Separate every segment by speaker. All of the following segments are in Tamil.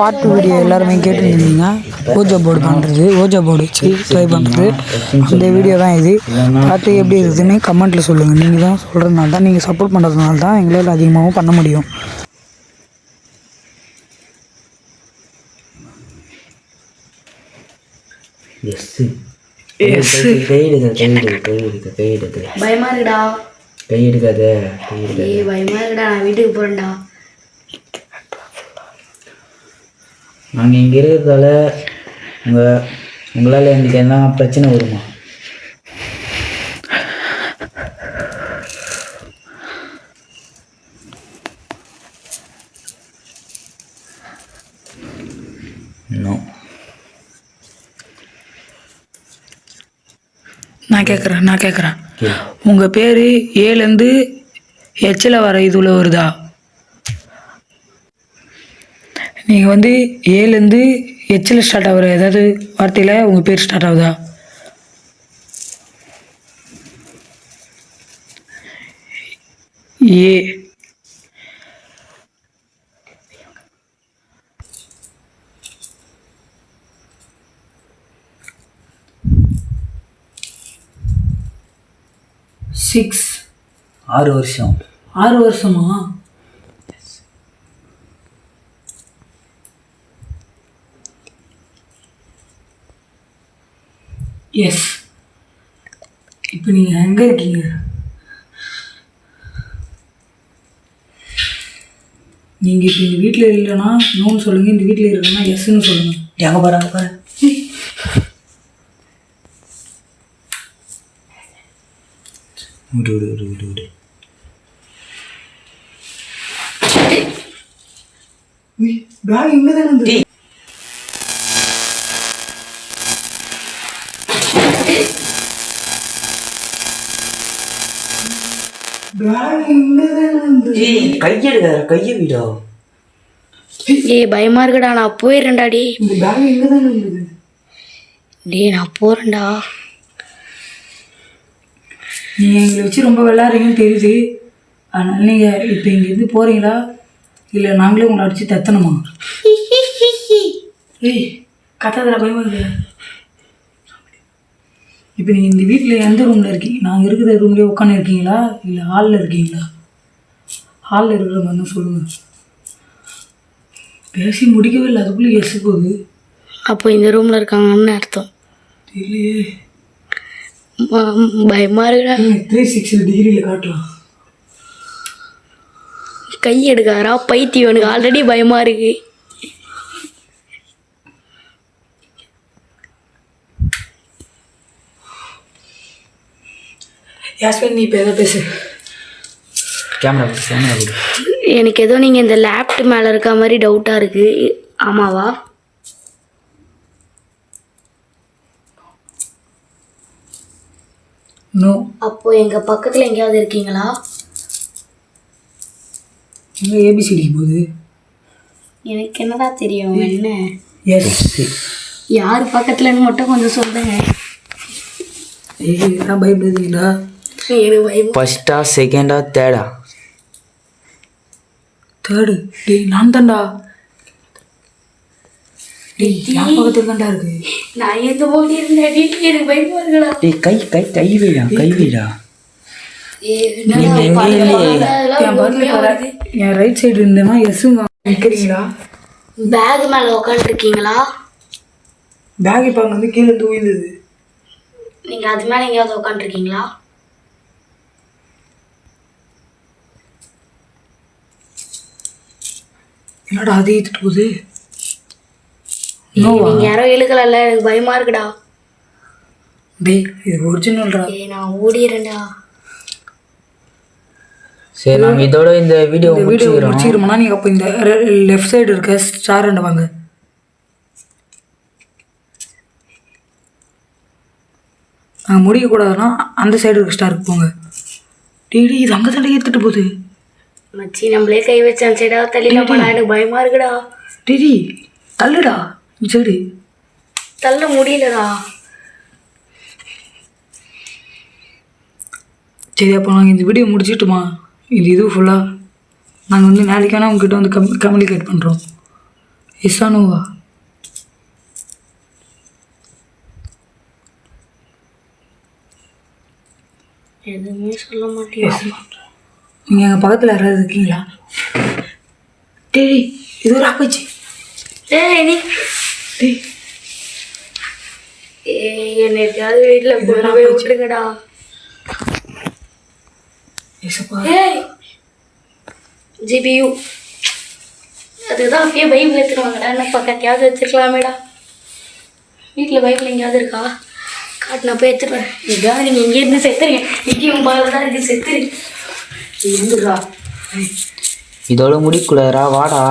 Speaker 1: பார்ட் 2 வீடியோ எல்லாருமே கேட்டுருந்தீங்க. ஓஜோ போர்டு பண்ணுறது, ஓஜோ போர்டு வச்சு ட்ரை பண்ணுறது, அந்த வீடியோ தான் இது. பார்த்து எப்படி இருக்குதுன்னு கமெண்ட்டில் சொல்லுங்கள். நீங்கள் தான் சொல்கிறதுனால தான், நீங்கள் சப்போர்ட் பண்ணுறதுனால தான் எங்களால் அதிகமாகவும் பண்ண முடியும்.
Speaker 2: பயமா இருக்குடா.
Speaker 3: கை எடுக்காத.
Speaker 2: பயமா இருக்குடா. நான் வீட்டுக்கு போறேன்டா.
Speaker 3: நாங்கள் இங்கே இருக்கிறதால உங்களால் எங்களுக்கு என்ன பிரச்சனை வருமா?
Speaker 1: நான் கேட்குறேன் உங்கள் பேர் ஏலேருந்து எச்சில் வர இதுல வருதா? நீங்கள் வந்து ஏலேருந்து எச்சில் ஸ்டார்ட் ஆகிற ஏதாவது வார்த்தையில் உங்கள் பேர் ஸ்டார்ட் ஆகுதா? ஏ. சிக்ஸ்.
Speaker 3: 6 வருஷம்.
Speaker 1: 6 வருஷமா? எஸ். இப்போ நீங்கள் எங்கே இருக்கீங்க? நீங்கள் இப்போ இந்த வீட்டில் இல்லைன்னா நோன்னு சொல்லுங்கள், இந்த வீட்டில் இருக்கணும்னா எஸ்ன்னு சொல்லுங்கள்.
Speaker 3: எங்கே பாரு விடு.
Speaker 1: பேக் இங்கே தானே இருந்தது.
Speaker 3: கையை விடா.
Speaker 2: பயமா இருக்குடா. நான் போயிடுறேன்டா.
Speaker 1: இந்த பேக் இங்கே தானே இருந்தது.
Speaker 2: நான் போறேன்டா.
Speaker 1: நீங்கள் எங்களை வச்சு ரொம்ப விளையாடுறீங்கன்னு தெரியுது. அதனால் நீங்கள் இப்போ இங்கேருந்து போகிறீங்களா இல்லை நாங்களே உங்களை அடித்து தத்தணுமா? ஏய் கத்தாதடா, பயமா இருக்குது. இப்போ நீங்கள் இந்த வீட்டில் எந்த ரூமில் இருக்கீங்க? நாங்கள் இருக்கிற ரூம்லேயே உட்காந்து இருக்கீங்களா இல்லை ஹாலில் இருக்கீங்களா? ஹாலில் இருக்கிற மாதிரி தான் சொல்லுங்கள். பேசி முடிக்கவே இல்லை, அதுக்குள்ளே எசு போகுது.
Speaker 2: அப்போ இந்த ரூமில் இருக்காங்கன்னு அர்த்தம்.
Speaker 1: இல்லையே.
Speaker 2: பயமா இருக்குடா.
Speaker 1: 360 டிகிரியில் காட்டலாம்.
Speaker 2: கை எடுக்காரா பைத்தியம். எனக்கு ஆல்ரெடி பயமா இருக்கு.
Speaker 1: யாஸ்மின், நீ இப்போ எதை பேசு.
Speaker 3: கேமரா
Speaker 2: எனக்கு ஏதோ நீங்கள் இந்த லேப்டாப் மேலே இருக்க மாதிரி டவுட்டாக இருக்குது. ஆமாவா?
Speaker 1: நோ.
Speaker 2: அப்போ எங்கள் பக்கத்தில் எங்கேயாவது இருக்கீங்களா?
Speaker 1: எங்கே ஏபிசிடி போகுது?
Speaker 2: எனக்கு என்னடா தெரியும். என்ன
Speaker 1: எஸ்.
Speaker 2: யார் பக்கத்துலன்னு மட்டும் கொஞ்சம் சொல்லுங்க.
Speaker 1: நான் பயப்படுறீங்களா?
Speaker 2: எனக்கு பயம்.
Speaker 3: ஃபர்ஸ்டா செகண்டா தேர்டா?
Speaker 1: தேர்டு. டேய் நான் தான்டா. டேய் என் பக்கத்தில் தான்டா இருக்கு.
Speaker 2: நான் எங்க போயிருந்தேன். எனக்கு பயமா இருக்குடா.
Speaker 3: டேய் கை வைடா.
Speaker 1: என் ரைட் சைடு இருந்தேன்னா எஸ்ஸுங்க நிற்கிறீங்களா?
Speaker 2: பேக் மேலே உட்காந்துருக்கீங்களா?
Speaker 1: பேக் இப்போ அங்கே வந்து கீழே இருந்து உயிர்ந்தது.
Speaker 2: நீங்கள் அது மேலே எங்கேயாவது உட்காந்துருக்கீங்களா?
Speaker 1: என்னடா அது ஏற்றிட்டு போகுது?
Speaker 2: நீங்கள் யாரோ இழுக்கல. எனக்கு பயமா இருக்குடா.
Speaker 1: டேய் இது ஒரிஜினல்டா.
Speaker 2: நான் ஓடிடுறேன்டா.
Speaker 3: சரி, நாங்கள் இதோட இந்த வீடியோ
Speaker 1: முடிச்சிக்கிறோம்னா நீங்கள் அப்போ இந்த லெஃப்ட் சைடு இருக்க ஸ்டார் அண்ட் வாங்க. நாங்கள் முடிக்கக்கூடாதுன்னா அந்த சைடு இருக்க ஸ்டாருக்கு போங்க. டேடி இது அங்கே தாண்டா ஏற்றுட்டு போகுது.
Speaker 2: மச்சி நம்மளே கை வச்சான் சைடா தள்ளிடா. எனக்கு பயமா இருக்குடா.
Speaker 1: டேடி தள்ளுடா சரி.
Speaker 2: தள்ள முடியலடா.
Speaker 1: சரி அப்போ நாங்கள் இந்த வீடியோ முடிச்சிட்டுமா? இது ஃபுல்லாக நாங்கள் வந்து நாளைக்கான உங்ககிட்ட வந்து கம்யூனிகேட் பண்ணுறோம். இசானுவா?
Speaker 2: எதுவுமே சொல்ல மாட்டேன்.
Speaker 1: நீங்கள் எங்கள் பக்கத்தில் யாராவது இருக்கீங்களா? டேய் இது ஒரு ஆப்போச்சு.
Speaker 2: டேய் நீ
Speaker 1: டேய்
Speaker 2: என்னை எப்படியாவது வீட்டில் போய் விட்டுருங்கடா.
Speaker 1: ஏசப்பா.
Speaker 2: ஏய் ஜிபியூ அதுதான் அப்பயே பைபிள் எடுத்துருவாங்கடா. என்ன பக்கத்தையாவது வச்சுருக்கலாமேடா. வீட்டில் பைபிள் எங்கேயாவது இருக்கா? காட்டு நான் போய் எடுத்துருவேன். எப்படியாவது நீங்கள் இங்கேருந்து செத்துருங்க. நிற்கும் பால் தான் இருக்குது, செத்துரு.
Speaker 1: எந்துடா.
Speaker 3: இதோட முடிக்கூடாதா, வாடா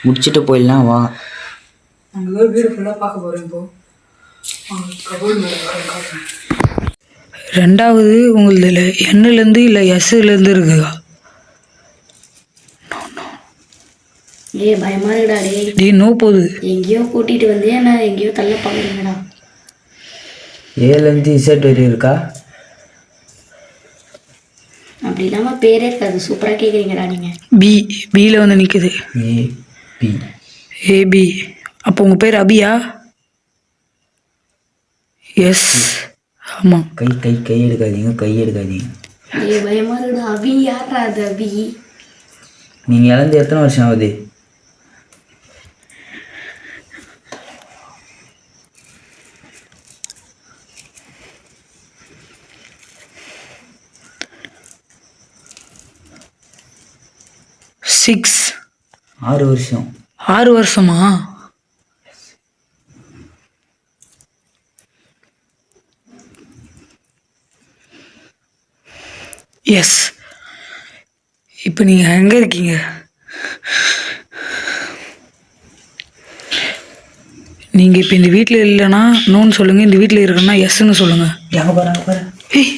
Speaker 3: முடிச்சுட்டு போயிடலாம் வா.
Speaker 1: நம்ம ஏதோ வீடு ஃபுல்லாக பார்க்க போகிறோம் இப்போ. ரெண்டாவது உங்களது எண்ணிலேருந்து இல்லை எஸ்லேருந்து இருக்குதா?
Speaker 2: ஏய் பயமா இருக்குடா.
Speaker 1: டே நோ போகுது.
Speaker 2: எங்கேயோ கூட்டிகிட்டு வந்து என்ன எங்கேயோ தள்ள பார்க்குறீங்கடா.
Speaker 3: ஏலேருந்து இசட் வரையும் இருக்கா?
Speaker 2: அப்படி இல்லாமல் பேரே இருக்காது. சூப்பராக கேட்குறீங்கடா நீங்கள்.
Speaker 1: பியில் வந்து நிற்குது.
Speaker 3: ஏபி.
Speaker 1: ஏபி. அப்போ உங்கள் பேர் அபியா? எஸ் ஆமாம்.
Speaker 3: கை கை கை எடுக்காதீங்க, கை எடுக்காதீங்க.
Speaker 2: ஏய் பயமா இருக்குடா. அபி யாரா அது? அபி
Speaker 3: நீங்கள் இழந்து எத்தனை வருஷம் ஆகுது?
Speaker 1: சிக்ஸ்.
Speaker 3: 6 வருஷம்.
Speaker 1: 6 வருஷமா? எஸ். இப்போ நீங்கள் எங்கே இருக்கீங்க? நீங்கள் இப்போ இந்த வீட்டில் இல்லைன்னா நோன்னு சொல்லுங்கள், இந்த வீட்டில் இருக்குன்னா எஸ்ன்னு சொல்லுங்கள்.
Speaker 3: எங்கே பாரு, அங்கே பாரு.
Speaker 1: ஏய்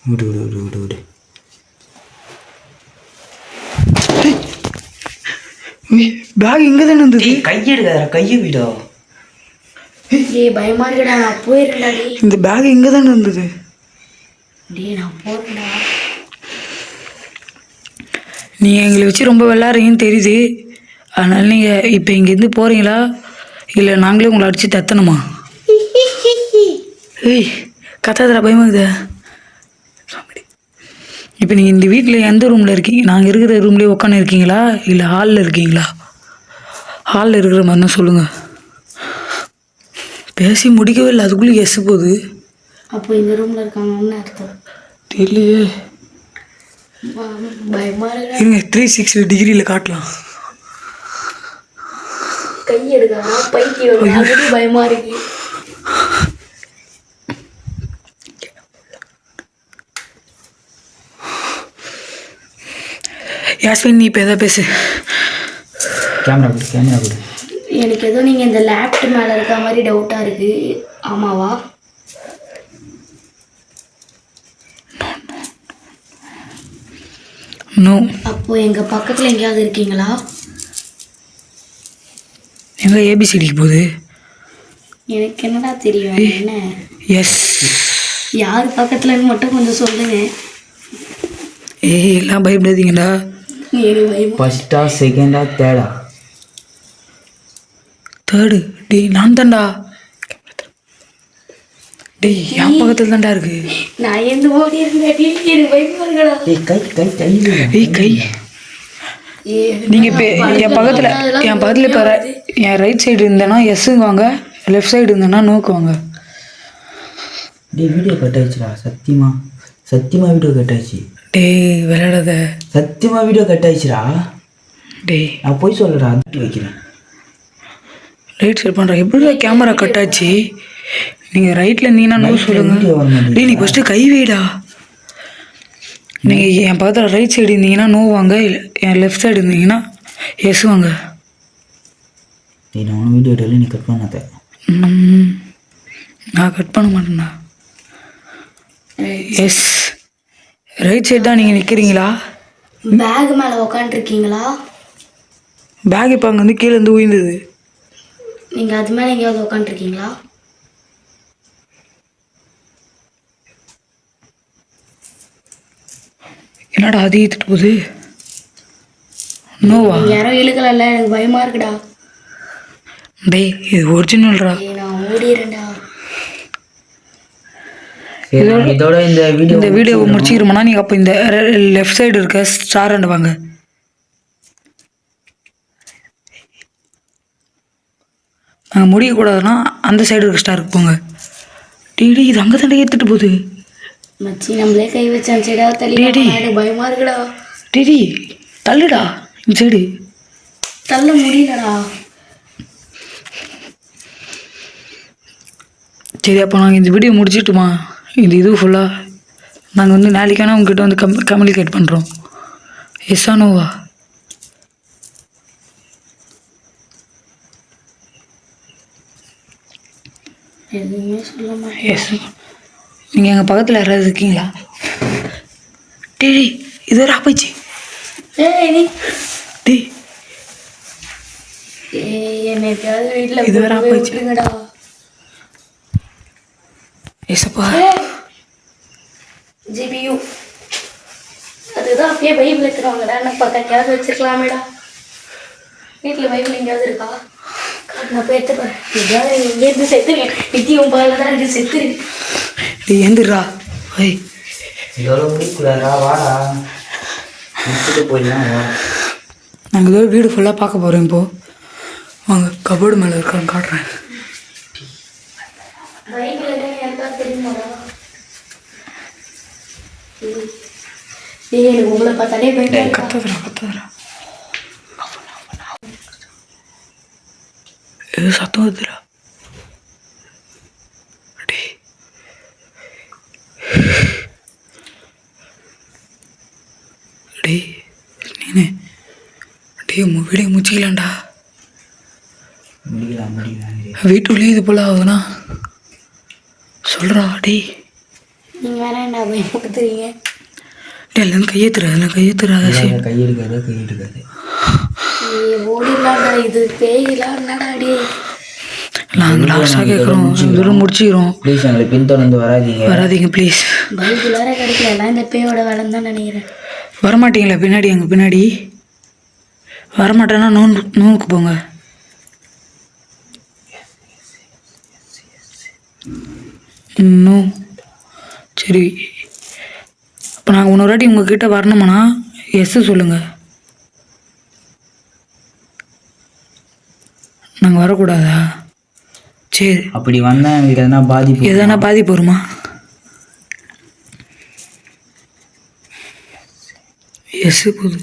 Speaker 3: விடு விடு விடு விடு விடு.
Speaker 1: பேக் இங்கே தானே இருந்தது.
Speaker 3: கையெடுக்காத, கையை விடா.
Speaker 2: ஏய் பயமா இருக்குடா. நான் போயிடுறேன்டா. டேய்
Speaker 1: இந்த பேக் இங்கே தானே இருந்தது.
Speaker 2: டேய் நான் போகிறேன்டா.
Speaker 1: நீங்கள் எங்களை வச்சு ரொம்ப விளாட்றீங்கன்னு தெரியுது. அதனால் நீங்கள் இப்போ இங்கேருந்து போகிறீங்களா இல்லை நாங்களே உங்களை அடித்து தத்தணுமா? ஏய் கத்தாதடா, பயமாகுதா? இப்போ நீங்கள் இந்த வீட்டில் எந்த ரூமில் இருக்கீங்க? நாங்கள் இருக்கிற ரூம்லேயே உட்காந்து இருக்கீங்களா இல்லை ஹாலில் இருக்கீங்களா? ஹாலில் இருக்கிற மாதிரி தான் சொல்லுங்கள். பேசி முடிக்கவே இல்லை, அதுக்குள்ளே எஸ் போகுது.
Speaker 2: அப்போ இந்த ரூமில் இருக்காங்கன்னு அர்த்தம்.
Speaker 1: தெரியலையே.
Speaker 2: பயமா இருக்குடா.
Speaker 1: இருங்க 360 டிகிரியில் காட்டலாம்.
Speaker 2: கை எடுக்காதா பைத்தியம். ஆல்ரெடி பயமா இருக்கு.
Speaker 1: யாஸ்மின் நீ இப்போ எதாவது பேசு.
Speaker 3: கேமரா கொடு, கேமரா கொடு.
Speaker 2: எனக்கு ஏதோ நீங்கள் இந்த லேப்டாப் மேலே இருக்க மாதிரி டவுட்டாக இருக்குது. ஆமாவா?
Speaker 1: நோ.
Speaker 2: அப்போது எங்கள் பக்கத்தில் எங்கேயாவது இருக்கீங்களா?
Speaker 1: எங்கே ஏபிசிடிக்கு போகுது?
Speaker 2: எனக்கு என்னடா தெரியும். என்ன
Speaker 1: எஸ்.
Speaker 2: யார் பக்கத்துலன்னு மட்டும் கொஞ்சம் சொல்லுங்க.
Speaker 1: ஏய் எல்லாம் பயப்படாதீங்கடா.
Speaker 2: எனக்கு பயமா.
Speaker 3: ஃபர்ஸ்டா செகண்டா தேர்டா?
Speaker 1: தேர்டு. டேய் நான் தான்டா. டேய் என் பக்கத்தில் தான்டா இருக்கு.
Speaker 2: நான் எந்த ஓடி இருந்தேன். எனக்கு பயமா இருக்கடா.
Speaker 3: ஏய் கை கை கை விடா.
Speaker 1: ஏய் கை. நீங்கள் இப்போ என் பக்கத்தில் இப்போ என் ரைட் சைடு இருந்தேன்னா எஸ்ஸுங்க வாங்க, லெஃப்ட் சைடு இருந்தேன்னா நோக்கு வாங்க.
Speaker 3: டேய் வீடியோ கட் ஆயிடுச்சுடா, சத்தியமா சத்தியமா வீடியோ கட் ஆயிடுச்சு.
Speaker 1: டேய் விளையாடாத.
Speaker 3: சத்தியமா வீடியோ கட் ஆயிடுச்சுடா.
Speaker 1: டேய்
Speaker 3: நான் போய் சொல்லடா, அது வைக்கிறேன்.
Speaker 1: ரைட் சைடு பண்ணுறேன். எப்படி கேமரா கட் ஆச்சு? நீங்கள் ரைட்டில் இருந்தீங்கன்னா நோ சொல்லுங்கள். டேய் நீ ஃபஸ்ட்டு கை வைடா. நீங்கள் என் பக்கத்தில் ரைட் சைடு இருந்தீங்கன்னா நோ வாங்க, இல்லை என் லெஃப்ட் சைடு இருந்தீங்கன்னா எஸ் வாங்க.
Speaker 3: டேய் நான் ஒன்றும் வீடியோ எடுக்கல, நீ கட் பண்ணாத.
Speaker 1: நான் கட் பண்ண மாட்டேண்ணா. எஸ் ரைட் சைடு தான் நீங்கள் நிற்கிறீங்களா?
Speaker 2: பேக் மேலே உக்காந்துருக்கீங்களா?
Speaker 1: பேக் இப்போ அங்கே வந்து கீழே இருந்து உயிர்ந்தது.
Speaker 2: நீங்கள் அது மேலே எங்கேயாவது உக்காந்துருக்கீங்களா?
Speaker 1: என்னடா அது ஏற்றிட்டு போகுது நோவா
Speaker 2: யாரோ இழுக்கல எனக்கு பயமா இருக்குடா.
Speaker 1: டேய் இது ஒரிஜினல்ரா.
Speaker 2: நான் ஓடிடுறேன்டா.
Speaker 3: இதோட இந்த
Speaker 1: வீடியோவை முடிச்சிக்கிறோம்னா நீங்கள் அப்போ இந்த லெஃப்ட் சைடு இருக்க ஸ்டார் அண்ட் வாங்க. நாங்கள் முடியக்கூடாதுன்னா அந்த சைடு இருக்க ஸ்டாருக்கு போங்க. டேடி இது அங்கே தாண்டே ஏற்றுட்டு போகுது.
Speaker 2: மச்சி நம்மளே கை வச்சான் சைடா தள்ளி எனக்கு பயமா இருக்குடா.
Speaker 1: டேடி தள்ளுடா இந்த சைடு.
Speaker 2: தள்ள முடியலடா.
Speaker 1: சரி அப்போ நாங்கள் இந்த வீடியோ முடிச்சிட்டுமா? இது ஃபுல்லாக நாங்கள் வந்து நாளைக்கான உங்ககிட்ட வந்து கம்யூனிகேட் பண்ணுறோம். எஸ்ஸா நோவா?
Speaker 2: எதுவுமே சொல்ல மாட்டேன்.
Speaker 1: எஸ். நீங்கள் எங்கள் பக்கத்தில் யாராவது இருக்கீங்களா? டேய் இது வேறு ஆப்போச்சு. டேய்
Speaker 2: என்னை எப்பயாவது வீட்டில்
Speaker 1: இது வேறு ஆப்போச்சு.
Speaker 2: விட்டுருங்கடா.
Speaker 1: எஸ்ப்பா
Speaker 2: ஜிபியூ அதுதான் அப்படியே பைபிள் எடுத்துருவாங்கடா. என்ன பக்கத்தையாவது வச்சுருக்கலாமேடா. வீட்டில் பைபிள் எங்கேயாவது இருக்கா? நான் போய் எடுத்துக்கிறேன். எங்கேயாவது எங்கேருந்து செத்துருக்கேன். நித்தியம் பாலில் தான் இருக்கு. செத்துருக்கு.
Speaker 1: டேய் ஏந்துடுறா. ஐய்
Speaker 3: இதோட முடிக்கூடாதா? வாடா முடிச்சுட்டு போயிடலாம். வா
Speaker 1: நாங்கள் இதோட வீடு ஃபுல்லாக பார்க்க போகிறோம். இப்போது வாங்க கபோர்டு மேலே இருக்கான்னு காட்டுறேன்.
Speaker 2: பைபிள் எனக்கா தெரியுமாடா? எனக்கு உங்களை பார்த்தாலே பயன்
Speaker 1: கத்தாதுரா. ஏதோ சத்தம் வருதுடா. டேய் டேய் நீனே டேய் வீடியோ முடிச்சிக்கலாம்டா.
Speaker 3: முடிக்கலாம்.
Speaker 1: வீட்டுள்ளே இது போல் ஆகுதுண்ணா சொல்கிறா. டேய்
Speaker 2: நீங்கள் வேணா என்ன பயமுறுத்துறீங்க?
Speaker 1: டேய் எல்லாம் கையெழுத்துறாத சரி.
Speaker 3: கையெடுக்காது.
Speaker 2: ஓடிடலாம்டா. இது பேயிலாம் என்னடா டே?
Speaker 1: நாங்கள் லாஸ்ட்டாக கேட்குறோம். இதோட முடிச்சிக்கிறோம்.
Speaker 3: ப்ளீஸ் எங்களை பின்தொடர்ந்து வராதீங்க
Speaker 1: ப்ளீஸ்.
Speaker 2: பைபிள் வேற கிடைக்கல. எல்லாம் இந்த பேயோட வேலைன்னு தான் நினைக்கிறேன்.
Speaker 1: வரமாட்டீங்களா பின்னாடி? எங்கள் பின்னாடி வரமாட்டேன்னா நோவுக்கு போங்க. இன்னும் சரி. இப்போ நாங்கள் இன்னொரு வாட்டி உங்ககிட்ட வரணுமாண்ணா எஸ்ஸு சொல்லுங்கள். நாங்கள் வரக்கூடாதா? சரி
Speaker 3: அப்படி வந்தால் எங்களுக்கு எதனா
Speaker 1: பாதிப்பு வருமா? எஸ்ஸு போகுது.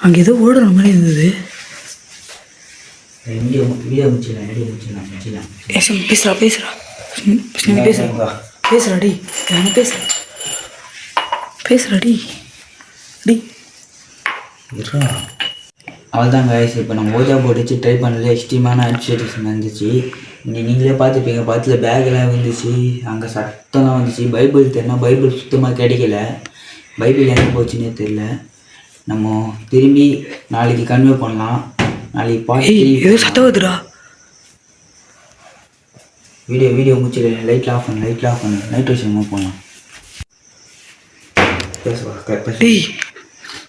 Speaker 1: அங்கே ஏதோ ஓடுற மாதிரி இருந்தது. பேசுறாடி
Speaker 3: அவ்வளோதான் guys. இப்போ நம்ம ஓஜா போர்டு வச்சு ட்ரை பண்ணது எக்ஸ்ட்ரீமான அட்வர்டைஸ்மெண்ட் வந்துச்சு. நீங்களே பார்த்துப்பீங்க. பக்கத்தில் பேக்கெல்லாம் வந்துச்சு. அங்கே சத்தம்லாம் வந்துச்சு. பைபிள் தெரினா பைபிள் சுத்தமாக கிடைக்கல. பைபிள் எங்கே போச்சுன்னே தெரில. நம்ம திரும்பி நாளைக்கு கன்வே பண்ணலாம். நாளைக்கு
Speaker 1: ஏதோ சத்தம் வருதுடா.
Speaker 3: வீடியோ முடிச்சுக்கிறேன். லைட் ஆஃப் பண்ணு. நைட் விஷயம் மூவ் பண்ணலாம்.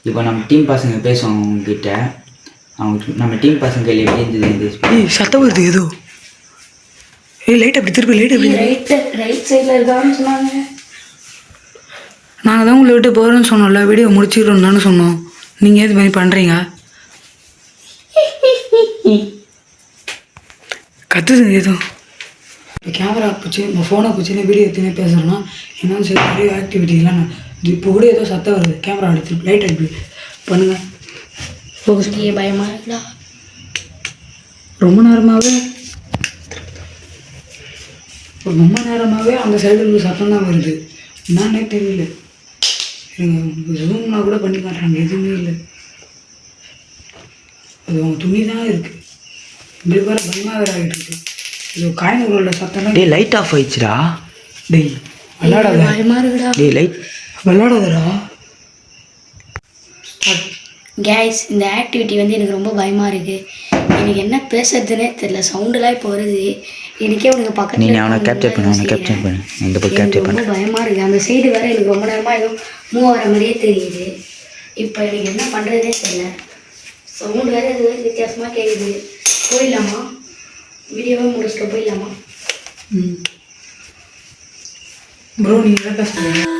Speaker 3: இப்போ நம்ம டீம் பசங்க பேசுவோம் உங்ககிட்ட. நம்ம டீம் பசங்க கையில் எப்படி இருந்தது?
Speaker 1: சத்தம் வருது ஏதோ. லைட் அப்படி திருப்பி
Speaker 2: ரைட் சைடில் இருக்கான்னு சொன்னாங்க.
Speaker 1: நாங்கள் தான் உங்களை விட்டு போகிறோன்னு சொன்னோம்ல. வீடியோ முடிச்சிடறோம்னு சொன்னோம். நீங்கள் எது மாதிரி பண்ணுறீங்க? கத்துது ஏதோ. இப்போ கேமரா போச்சு, நம்ம ஃபோனை போச்சுன்னு வீடியோ எடுத்துனே பேசுகிறோன்னா என்னன்னு சரி நிறைய ஆக்டிவிட்டிலாம் இப்போ கூட ஏதோ சத்தம் வருது. கேமரா எடுத்து லைட் அடிப்பு பண்ணுங்கள். ஃபோக்கஸ்
Speaker 2: பயமாக இருக்குடா.
Speaker 1: ரொம்ப நேரமாகவே அந்த சைடு சத்தம் தான் வருது. என்னன்னே தெரியல. ஜூம்னா கூட பண்ணி காட்டுறாங்க. எதுவுமே இல்லை. அது அவங்க துணி தான் இருக்குது. எங்களுக்கு வேறு பயமாக வேறு ஆகிட்டு இருக்கு. இது காய்கறிகளோட சத்தம்லாம்.
Speaker 3: டேய் லைட் ஆஃப் ஆயிடுச்சுடா.
Speaker 1: டேய் விளாடாத.
Speaker 2: பயமாக இருக்குடா.
Speaker 3: டேய் லைட்
Speaker 1: விளாடாதடா.
Speaker 2: கேஸ் இந்த ஆக்டிவிட்டி வந்து எனக்கு ரொம்ப பயமாக இருக்குது. எனக்கு என்ன பேசுறதுனே தெரியல. சவுண்டெலாம் இப்போ வருது. எனக்கே உனக்கு பக்கத்தில்
Speaker 3: நீ அவனை கேப்சர் பண்ணு, அவனை கேப்சர் பண்ணு, இந்த போய் கேப்சர்
Speaker 2: ரொம்ப
Speaker 3: பண்ணு.
Speaker 2: பயமாக இருக்குது. அந்த சைடு வேறு எனக்கு ரொம்ப நேரமாக ஏதோ மூவ் ஆகிற மாதிரியே தெரியுது. இப்போ எனக்கு என்ன பண்ணுறதே தெரியல. சவுண்ட் வேறு எதுவும் வித்தியாசமாக கேட்குது. போயிடலாமா? வீடியோவே முடிச்சுட்டு போயிடலாமா?
Speaker 1: ப்ரோ நீங்கள் பேசுகிறீங்க.